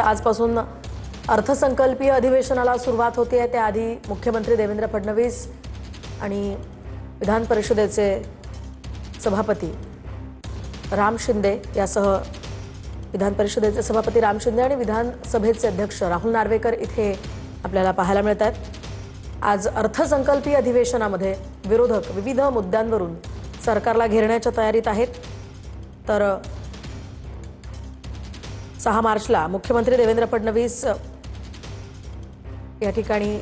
आजपासून अर्थसंकल्पीय अधिवेशनाला सुरुवात होते। त्याआधी मुख्यमंत्री देवेंद्र फडणवीस आणि विधान परिषदेचे सभापती राम शिंदे यासह विधान परिषदेचे सभापती राम शिंदे आणि विधानसभेचे अध्यक्ष राहुल नार्वेकर इथे आपल्याला पाहायला मिळतात। आज अर्थसंकल्पीय अधिवेशनामध्ये विरोधक विविध मुद्द्यांवरून सरकारला घेरण्याच्या तयारीत आहेत। तर 6 मार्चला मुख्यमंत्री देवेंद्र फडणवीस या ठिकाणी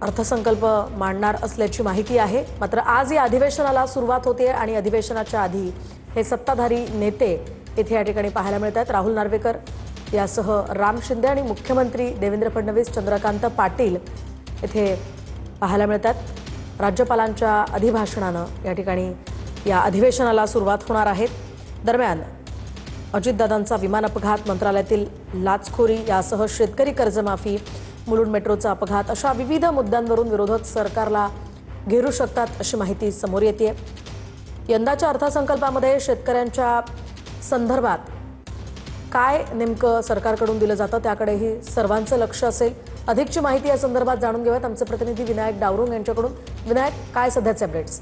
अर्थसंकल्प मांडणार असल्याची माहिती आहे। मात्र आज या अधिवेशनाला सुरुवात होते आणि अधिवेशनाच्या आधी हे सत्ताधारी नेते इथे या ठिकाणी पाहायला मिळतात। राहुल नार्वेकर यासह राम शिंदे आणि मुख्यमंत्री देवेंद्र फडणवीस चंद्रकांत पाटील इथे पाहायला मिळतात। राज्यपालांच्या अभिभाषणाने या ठिकाणी या अधिवेशनाला सुरुवात होणार आहे। दरम्यान अजितदादांचा विमान अपघात, मंत्रालयातील लाचखोरी यासह शेतकरी कर्जमाफी, मुलुंड मेट्रोचा अपघात अशा विविध मुद्द्यांवरून विरोधक सरकारला घेरू शकतात अशी माहिती समोर येते। यंदाच्या अर्थसंकल्पामध्ये शेतकऱ्यांच्या संदर्भात काय नेमकं सरकारकडून दिलं जातं त्याकडेही सर्वांचं लक्ष असेल। अधिकची माहिती या संदर्भात जाणून घेऊयात आमचे प्रतिनिधी विनायक डावरुंग यांच्याकडून। विनायक, काय सध्याचे अपडेट्स?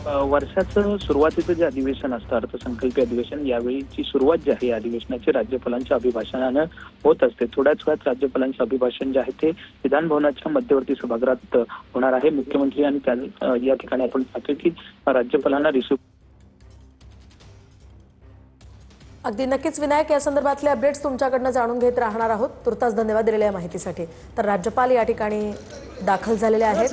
वर्षाचं सुरुवातीचं जे अधिवेशन असतं अर्थसंकल्पीय अधिवेशन, यावेळीची सुरुवात जी आहे अधिवेशनाची राज्यपालांच्या अभिभाषणानं होत असते। थोड्याच वेळात राज्यपालांचं अभिभाषण जे आहे ते विधान भवनाच्या मध्यवर्ती सभागृहात होणार आहे। मुख्यमंत्री आणि या ठिकाणी आपण पाहतो की राज्यपालांना रिसिव्ह अगदी नक्कीच विनायक, या संदर्भातले अपडेट्स तुमच्याकडनं जाणून घेत राहणार आहोत। तुर्तास धन्यवाद दिलेल्या माहितीसाठी। तर राज्यपाल या ठिकाणी दाखल झालेले आहेत।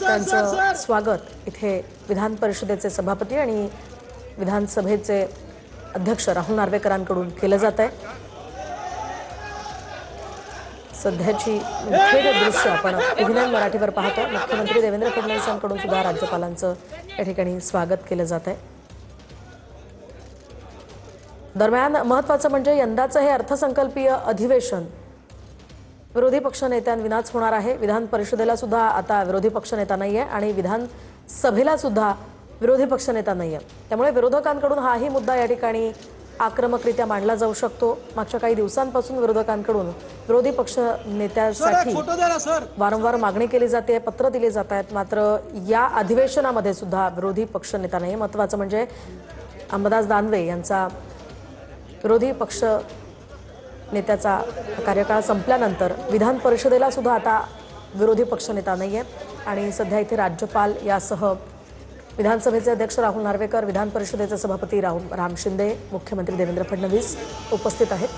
त्यांचं स्वागत इथे विधान परिषदेचे सभापती आणि विधानसभेचे अध्यक्ष राहुल नार्वेकरांकडून केलं जात आहे। सध्याची थेट दृश्य आपण टीव्ही मराठीवर पाहतो। मुख्यमंत्री देवेंद्र फडणवीसांकडून सुद्धा राज्यपालांचं या ठिकाणी स्वागत केलं जात आहे। दरम्यान महत्त्वाचं म्हणजे यंदाचं हे अर्थसंकल्पीय अधिवेशन विरोधी पक्षनेत्यांविनाच होणार आहे। विधान परिषदेला सुद्धा आता विरोधी पक्षनेता नाहीये आणि विधानसभेला सुद्धा विरोधी पक्षनेता नाहीये। त्यामुळे विरोधकांकडून हाही मुद्दा या ठिकाणी आक्रमकरित्या मांडला जाऊ शकतो। मागच्या काही दिवसांपासून विरोधकांकडून विरोधी पक्ष नेत्यासाठी वारंवार मागणी केली जाते, पत्र दिले जात आहेत। मात्र या अधिवेशनामध्ये सुद्धा विरोधी पक्षनेता नाही। महत्त्वाचं म्हणजे अंबादास दानवे यांचा विरोधी पक्ष नेत्याचा कार्यकाळ संपल्यानंतर विधान परिषदेला सुद्धा आता विरोधी पक्षनेता नाहीये आणि सध्या इथे राज्यपाल यासह विधानसभेचे अध्यक्ष राहुल नार्वेकर, विधान परिषदेचे सभापती राम शिंदे, मुख्यमंत्री देवेंद्र फडणवीस उपस्थित आहेत।